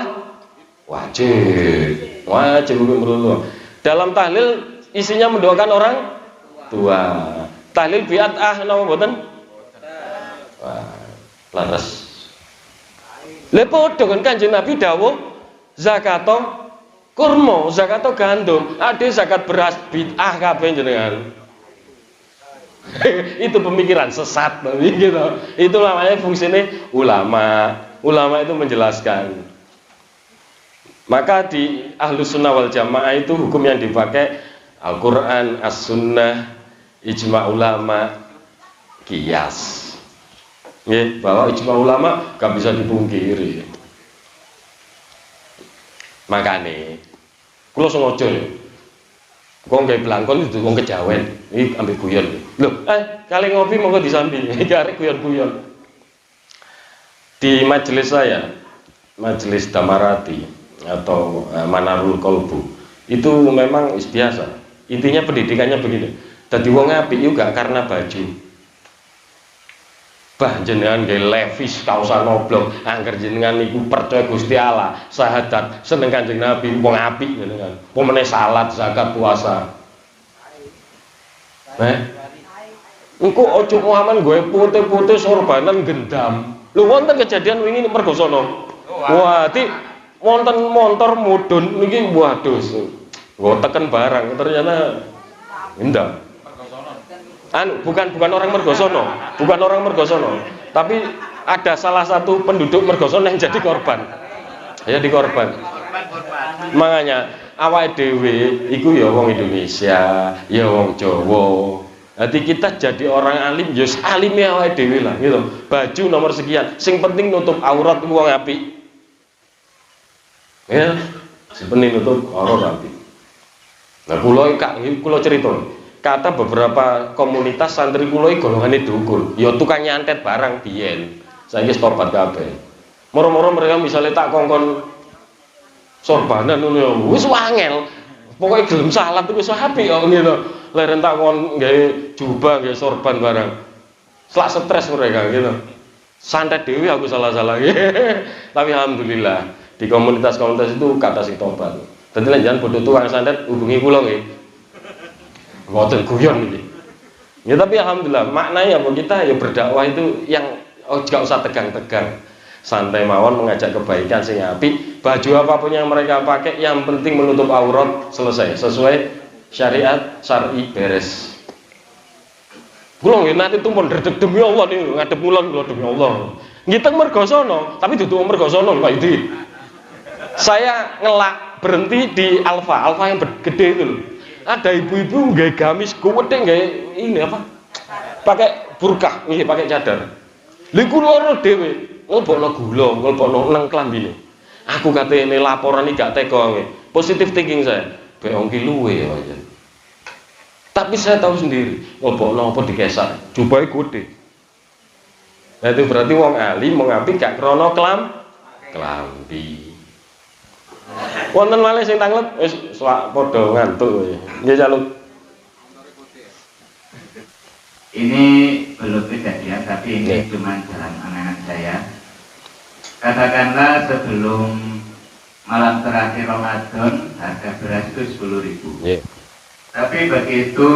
wajib hukum orang tua. Dalam tahlil isinya mendoakan orang tua. Tahlil bid'ah napa mboten? Wah, laras. Lha padha kan Kanjeng Nabi dawuh zakato kurma, zakato gandum, ade zakat beras bid'ah kabeh jenengan. Itu pemikiran sesat gitu. Itu namanya fungsinya ulama. Ulama itu menjelaskan. Maka di Ahlus Sunnah wal Jamaah itu hukum yang dipakai Al-Quran, As-Sunnah, Ijma' ulama, Qiyas. Bahwa ijma' ulama gak bisa dipungkiri. Makanya kula sengaja kok nggak belangkon itu wong kejawen iki ambek guyon. Lho, kali ngopi monggo disambi. Iki arek guyon-guyon. Di majelis saya, majelis Damarati atau Manarul Kolbu, itu memang biasa. Intinya pendidikannya begini. Dadi wong apik juga karena baju. Bah jenengan nggih levis kausan oblong, angger jenengan niku percaya Gusti Allah, syahadat, seneng Kanjeng Nabi, wong apik jenengan. Pomene salat, zakat, puasa. Engko ojo Muhammad gue putih-putih sorbanan gendam. Lho wonten kejadian wingi mergo sono. Wah, wonten motor mudhun niki waduh. Nggo teken barang ternyata indah. Bukan orang Mergosono, bukan orang Mergosono, tapi ada salah satu penduduk Mergosono yang jadi korban. Ya di korban. Makanya awake dhewe iku ya wong Indonesia, ya wong Jawa. Nanti kita jadi orang alim, ya alime awake dhewe lah gitu. Baju nomor sekian, sing penting nutup aurat ku wong apik. Ya, sing penting nutup aurat apik. Nah, kula cerita. Kata beberapa komunitas santri kula iki golongane dukun, ya tukang nyantet barang biyen. Saiki tobat kabeh. Moro-moro mereka misalnya tak kongkon sorbanan ngono ya, wis wangel. Pokoke gelem salat wis apik kok ngene. Leren tak kon gawe jubah, gawe sorban barang. Selak stres mereka gitu. Santet dewi aku salah-salah. Tapi alhamdulillah di komunitas-komunitas itu kata sing tobat. Dadi lek jangan bodoh tukang santet hubungi kula nggih. Mboten guyon iki. Ya tapi alhamdulillah maknanya apa kita ya berdakwah itu yang gak usah tegang-tegang. Santai mawon mengajak kebaikan sing apik. Baju apapun yang mereka pakai yang penting menutup aurat, selesai sesuai syariat syar'i beres. Kula nggih nanti tumpun dedeg demi Allah niku ngadep kulon kula demi Allah. Nggih teng Mergosono, tapi dudu Mergosono Pak Yudi. Saya ngelak berhenti di Alfa yang gede itu loh. Ada ibu-ibu nggawe gamis kuwedhe nggawe ini apa? Pakai burkah, nggih pakai cadar. Lha iku loro dhewe, nglebokno gula, nglebokno nang klambine. Aku katene laporan iki gak tega nggih. Positive thinking saya. Bek ongki luwe ya. Tapi saya tahu sendiri, nglebokno apa dikesak, jubahe gede. Nah itu berarti wong alim mengapi gak krana klambi. Wonten malih sing tanglet wis padha ngantuk. Nggih caluk. Ini belum kejadian tapi ini cuma jalan angan saya. Katakanlah sebelum malam terakhir Ramadan harga beras itu 10.000. Tapi begitu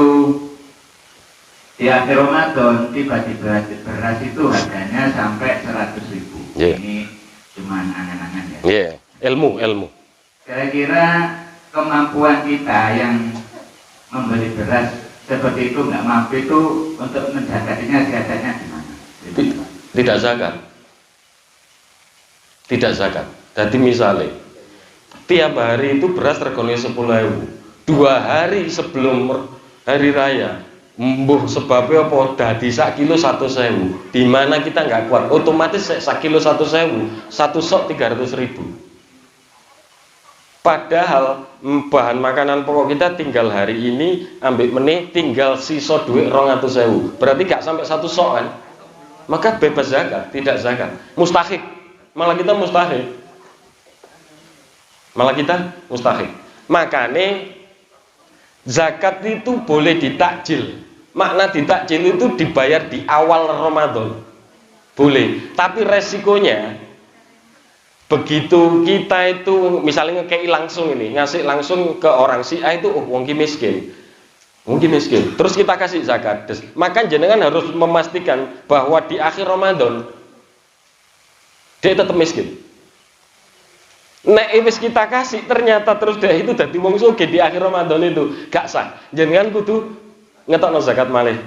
di akhir Ramadan tiba-tiba beras itu harganya sampai 100.000. Ini cuma angan-angan ya. Ilmu. Kira-kira kemampuan kita yang membeli beras seperti itu nggak mampu itu untuk menjaganya siasatnya gimana? Tidak zakat. Jadi misalnya tiap hari itu beras regane 10.000. 2 hari sebelum hari raya, mbuh sebabnya apa dadi sak kilo 100.000. Di mana kita nggak kuat, otomatis sak kilo 100.000, satu sok 300.000. Padahal bahan makanan pokok kita tinggal hari ini ambek meneh tinggal sisa duit 200.000. Berarti gak sampai 1 sok kan? Maka bebas zakat, tidak zakat. Mustahik. Malah kita mustahik. Makanya zakat itu boleh ditakjil. Makna ditakjil itu dibayar di awal Ramadan. Boleh, tapi resikonya begitu kita itu misalnya ngekei langsung ini, ngasih langsung ke orang si A itu wong ki miskin. Terus kita kasih zakat. Maka jenengan harus memastikan bahwa di akhir Ramadan dia tetap miskin. Nek wis kita kasih ternyata terus dia itu dadi wong sugih di akhir Ramadan itu gak sah. Jenengan kudu ngetokno zakat malih.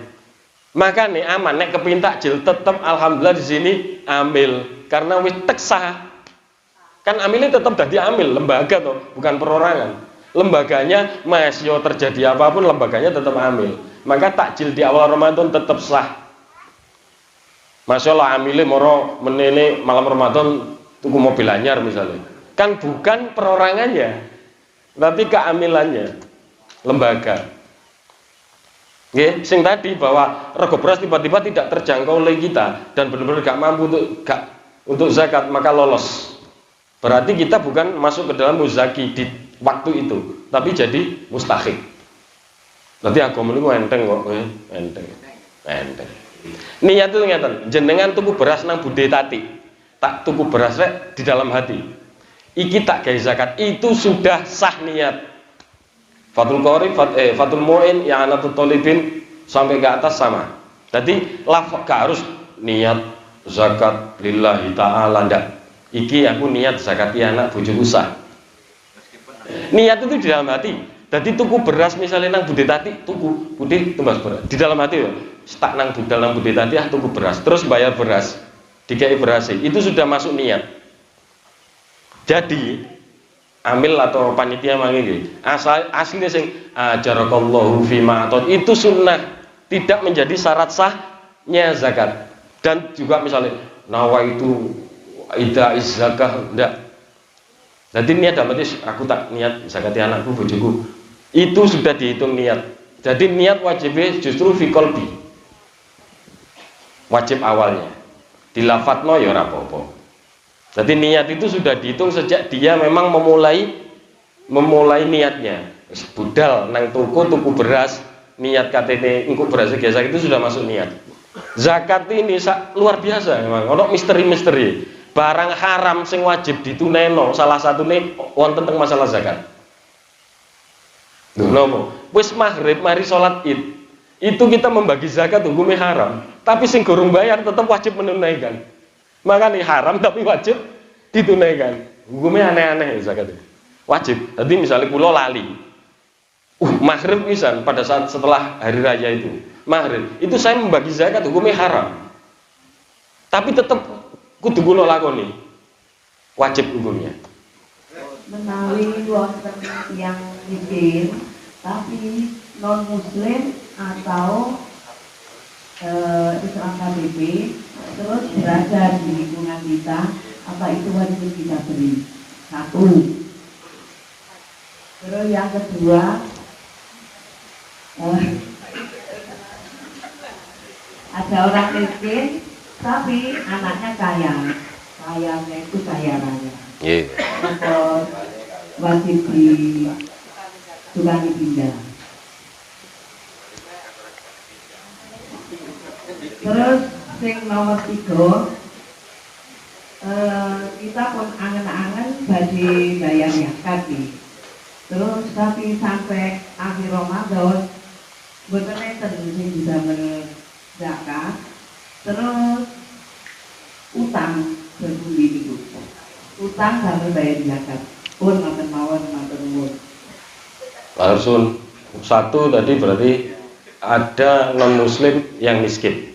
Makane aman nek kepengin takjil tetap alhamdulillah di sini ambil karena wis teksah. Kan amilnya tetap dadi amil, lembaga toh, bukan perorangan. Lembaganya masih terjadi apapun lembaganya tetap amil. Maka takjil di awal Ramadan tetap sah. Masya Allah amilnya moro menene malam Ramadan tuku mobil anyar misalnya. Kan bukan perorangannya, tapi keamilannya, lembaga. Nggih, sing tadi bahwa rego beras tiba-tiba tidak terjangkau oleh kita dan benar-benar gak mampu untuk zakat maka lolos. Berarti kita bukan masuk ke dalam muzaki di waktu itu, tapi jadi mustahik. Berarti agama ini enteng kok, enteng. Niat itu ngeten, jenengan tuku beras nang bude tati, tak tuku beras rek di dalam hati. Iki tak gawe zakat, itu sudah sah niat. Fathul Qorib, Fathul Mu'in, yang Anatul Tolibin sampai ke atas sama. Jadi lafaz gak harus niat zakat lillahi ta'ala ndak. iki aku niat zakati anak bojoku sah. Niat itu di dalam hati. Jadi tuku beras misalnya nang Bude Tati, tuku Bude tumbas beras. Di dalam hati ya, stak nang budal nang Bude Tati tuku beras, terus bayar beras, dikai beras itu sudah masuk niat. Jadi amil atau panitia mangi aslinya sing ajarakallahu fima atot itu sunnah, tidak menjadi syarat sahnya zakat. Dan juga misalnya nawa itu ida zakah enggak. Jadi niat dalam arti aku tak niat zakati anakku bojoku. Itu sudah dihitung niat. Jadi niat wajibnya justru fi qalbi. Wajib awalnya. Dilafatno ya ora apa-apa. Jadi niat itu sudah dihitung sejak dia memang memulai niatnya. Budal nang tuku beras, niat KTT engko beras biasa itu sudah masuk niat. Zakat ini luar biasa memang. Ono misteri-misteri. Barang haram sing wajib dituneno salah satunya wonten teng masalah zakat. Lho nopo? Wis maghrib mari salat Id. Itu kita membagi zakat hukumnya haram, tapi sing gorong bayar tetap wajib menunaikan. Makanya haram tapi wajib ditunaikan. Hukumnya aneh-aneh zakat itu. Wajib. Jadi misalnya pulau lali. Maghrib pisan pada saat setelah hari raya itu. Maghrib. Itu saya membagi zakat hukumnya haram. Tapi tetap kudu kula lakoni. Wajib hukumnya. Menawi wonten yang miskin tapi non muslim atau Islam KTP terus berada di lingkungan kita, apa itu wajib kita beri? Satu. Terus yang kedua, ada orang miskin tapi anaknya kaya, kayanya itu kaya raya. Terus wajib di tulangi pindah. Terus sing nomor 3, kita pun angen-angen badhe bayar zakat. Terus tapi sampai akhir Ramadan mboten enten sing bisa zakat. Terus utang berbundi niku. Utang sampai bayar zakat. Pun maten mawon matur nuwun. Harsun satu tadi berarti ada non muslim yang miskin.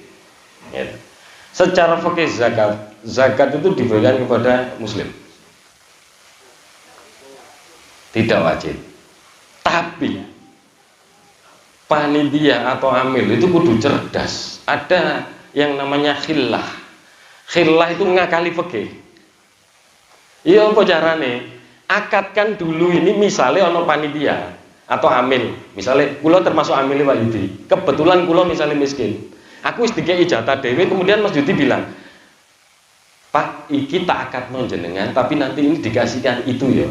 Ya. Secara fikih zakat itu diberikan kepada muslim. Tidak wajib. Tapi panitia atau amil itu kudu cerdas. Ada yang namanya khillah. Khillah itu ngakali fikih. Iya apa carane? Akadkan dulu ini misalnya ono panitia atau amil. Misalnya kula termasuk amil Pak Yudi. Kebetulan kula misalnya miskin. Aku wis dikei jatah dhewe, kemudian Mas Yudi bilang, "Pak, iki tak akadno jenengan, tapi nanti ini dikasihkan itu ya."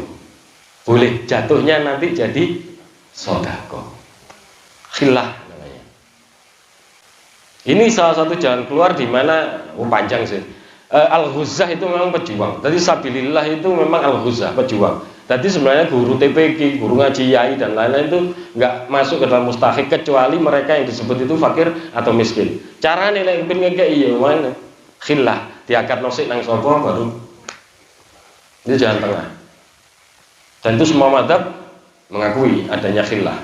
Boleh, jatuhnya nanti jadi sedekah. Khillah namanya. Ini salah satu jalan keluar di mana panjang sih. Al-Ghuzah itu memang pejuang. Jadi sabilillah itu memang Al-Ghuzah, pejuang. Jadi sebenarnya guru TPQ, guru ngaji yai dan lain-lain itu nggak masuk ke dalam mustahik kecuali mereka yang disebut itu fakir atau miskin. Cara nilai pengen kayak iya mana? Khillah, diakad nosik nang sopo baru itu jalan tengah. Dan itu semua madzhab mengakui adanya khillah.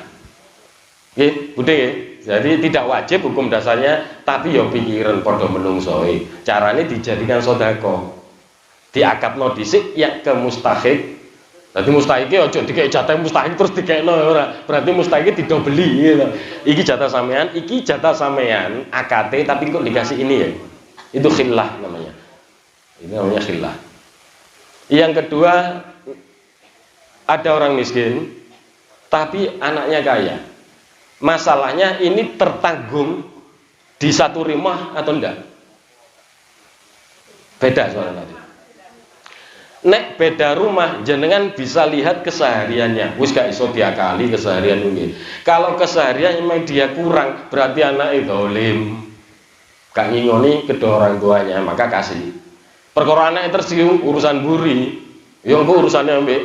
Oke, bude ya. Jadi tidak wajib hukum dasarnya, tapi ya pikiran podo menungsoe. Caranya dijadikan sedekah. Diakadno dhisik ya ke mustahik. Jadi mustahike ojo dikek jatah mustahik terus dikekno ora. Berarti mustahike didobeli gitu. Iki jatah sampean, AKT tapi kok dikasih ini ya. Itu khillah namanya. Ini namanya khillah. Yang kedua, ada orang miskin tapi anaknya kaya. Masalahnya ini tertanggung di satu rumah atau enggak? Beda soalnya tadi. Nek beda rumah, jenengan bisa lihat kesehariannya. Wis gak iso diakali keseharian ini. Kalau keseharian memang dia kurang, berarti anak itu dolim. Gak ngingoni kedua orang tuanya, maka kasih. Perkara anak tersinggung urusan buri, ya engko urusannya ambek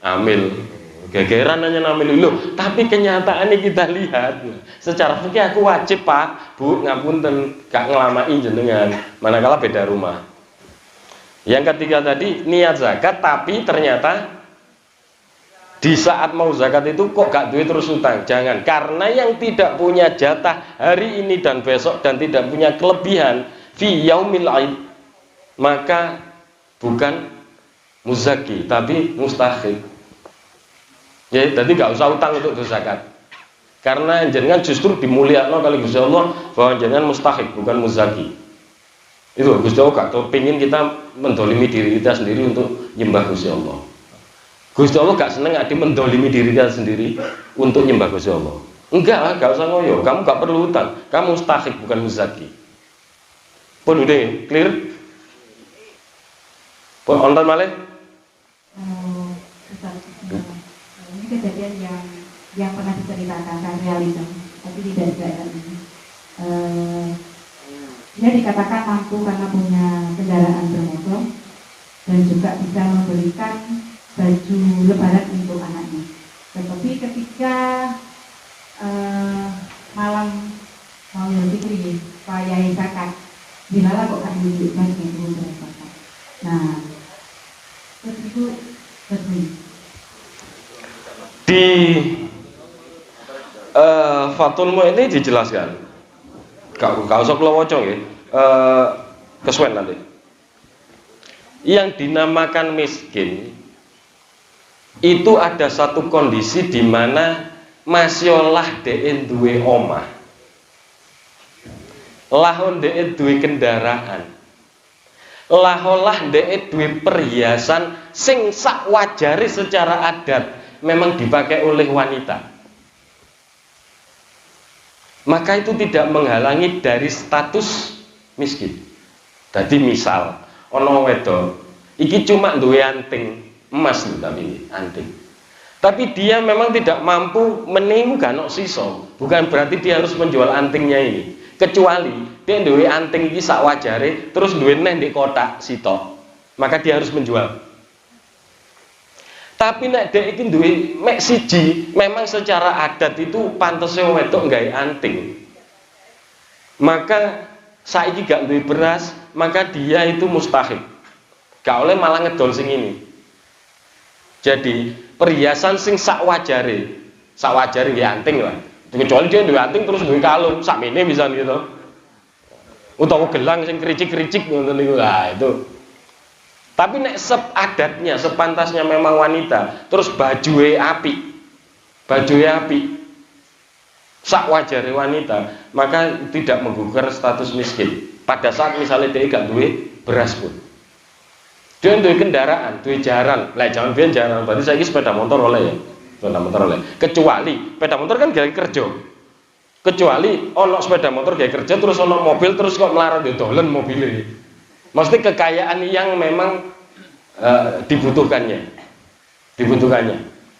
amil. Gegeran nanya namil dulu, tapi kenyataannya kita lihat secara fikih aku wajib Pak, Bu, ngapunten gak ngelamain jenengan, manakala beda rumah. Yang ketiga tadi niat zakat tapi ternyata di saat mau zakat itu kok gak duit terus utang. Jangan, karena yang tidak punya jatah hari ini dan besok dan tidak punya kelebihan fi yaumil aid, maka bukan muzaki tapi mustahik. Ya, jadi gak usah utang untuk zakat. Karena jenengan justru dimuliakan kali Gusti Allah bahwa jenengan mustahik bukan muzaki. Itu Gusti Allah gak pingin kita mendolimi diri kita sendiri untuk nyembah Gusti Allah. Gusti Allah gak seneng adi mendolimi diri kita sendiri untuk nyembah Gusti Allah. Enggak lah, gak usah ngoyo. Kamu gak perlu utang. Kamu mustahik bukan muzaki. Pun udah clear? Pun ontan malih? Ini kejadian yang pernah diceritakan kan realitas, tapi tidak dalam ini. Dia dikatakan mampu karena punya kendaraan bermotor dan juga bisa membelikan baju lebaran untuk anaknya. Tetapi ketika malam mau Fitri, Pak zakat, dilalah kok kan duit banyak belum berzakat. Nah, terus itu di Fathul Mu'in ini dijelaskan. Gak usah kula waca nggih. Kesuwen nanti. Yang dinamakan miskin itu ada satu kondisi di mana masih lah dhek duwe omah. Lahon dhek duwe kendaraan. Laholah dhek duwe perhiasan sing sak wajare secara adat memang dipakai oleh wanita. Maka itu tidak menghalangi dari status miskin. Jadi misal ono wedok iki cuma duwe anting emas lho, tapi ini anting. Tapi dia memang tidak mampu menimu ganok siso. Bukan berarti dia harus menjual antingnya ini. Kecuali dia duwe anting iki sak wajare terus duwe neh di kotak sitok. Maka dia harus menjual. Tapi nek dek iki duwe mek siji, memang secara adat itu pantese wedok nggawe anting. Maka saiki gak duwe beras, maka dia itu mustahik. Gak oleh malah ngedol sing ini. Jadi perhiasan sing sak wajare nggih anting lah. Kecuali dia duwe anting terus duwe kalung, sakmene bisa gitu. Utawa gelang sing kericik-kericik ngoten niku. Lah itu. Tapi nek adatnya, sepantasnya memang wanita, terus bajue api, sak wajare wanita, maka tidak menggugah status miskin. Pada saat misalnya dia gak duwe beras pun, dia duwe kendaraan, duwe jaran, lah jangan biar jaran, berarti saya sepeda motor oleh ya, sepeda motor oleh. Kecuali sepeda motor kan gak kerja, kecuali ono sepeda motor gak kerja, terus ono mobil, terus kok melarat dolen mobilnya. Maksudnya kekayaan yang memang dibutuhkannya.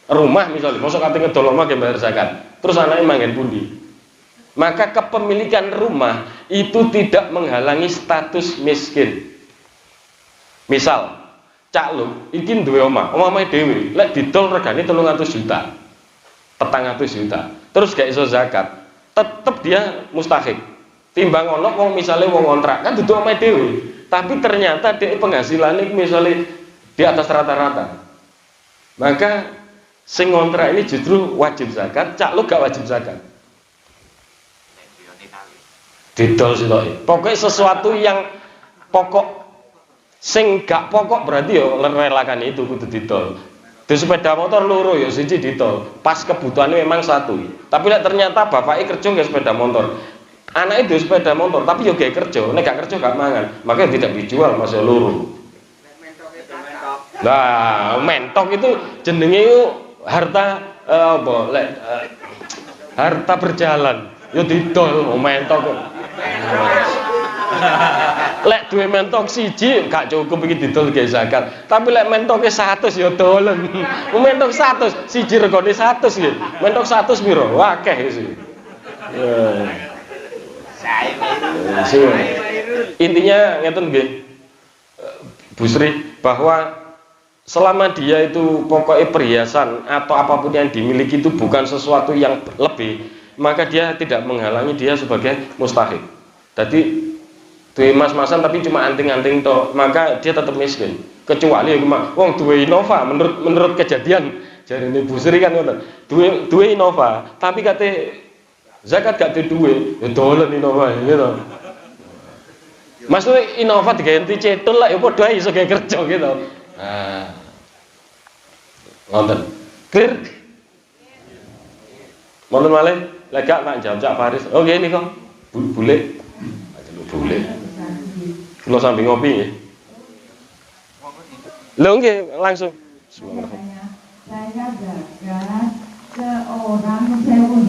Rumah misalnya, masuk kate ngedol omah ge bayar zakat. Terus anaknya manggen pundi? Maka kepemilikan rumah itu tidak menghalangi status miskin. Misal, Cak Lu iki duwe omah dhewe, lek didol regane 300 juta. 400 juta. Terus gak iso zakat, tetep dia mustahik. Timbang ono wong misale wong kontrak kan duduk omah dhewe. Tapi ternyata dia penghasilannya misalnya di atas rata-rata, maka sing ngontrak ini justru wajib zakat, Cak Lu gak wajib zakat. Didol sih, pokoknya sesuatu yang pokok, sing gak pokok berarti yo relakan itu kudu didol. Di sepeda motor loro yo siji didol, pas kebutuhannya memang satu. Tapi ternyata bapaknya kerja nggak sepeda motor. Anak itu sepeda motor, tapi yo gak kerja, nek gak kerja gak mangan, makanya tidak dijual masih luru. Nah, mentok itu jenenge harta harta berjalan, yo didol mentok. Lek duwe mentok siji gak cukup iki didol ge zakat, tapi lek mentoke 100 yo dolen. Mentok 100, siji regane 100 nggih. Mentok 100 piro? Akeh wis. Intinya ngeten nggih, Bu Sri, bahwa selama dia itu pokoknya perhiasan atau apapun yang dimiliki itu bukan sesuatu yang lebih, maka dia tidak menghalangi dia sebagai mustahik. Jadi duwe emas-emasan tapi cuma anting-anting tok, maka dia tetap miskin. Kecuali wong duwe Innova, menurut kejadian jarine Bu Sri kan ngono. Duwe Innova, tapi kate zakat gak duwe, ya dolen Innova gitu. Maksudnya Innova diganti cetul lah, ya padha iso gawe kerja gitu. Nah. Ngoten. Clear? Mohon malih, lek gak tak jawab Cak Faris. Oh nggih nika. Bule. Bule. Kula sambil ngopi nggih. Lho nggih langsung. Saya zakat ke orang sewu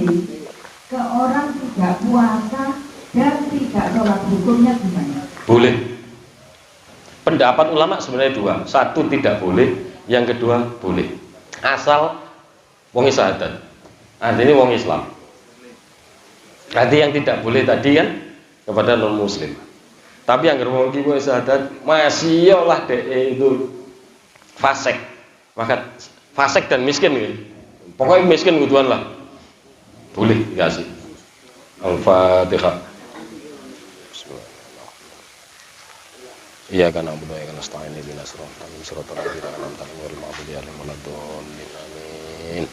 ke orang tidak puasa dan tidak sholat, hukumnya gimana? Boleh. Pendapat ulama sebenarnya dua. Satu tidak boleh, yang kedua boleh. Asal wong syahadat. Artinya wong Islam. Berarti yang tidak boleh tadi kan kepada non muslim. Tapi yang wong iki wong syahadat masih lah itu fasik. Maka fasik dan miskin gitu. Pokoknya miskin kuduan lah. Boleh enggak sih? Al-Fatihah. Iya kan abu doa kan nasta'in ihdinas siratal mustaqim siratal ladzina an'amta 'alaihim ghairil maghdubi 'alaihim waladdallin. Amin.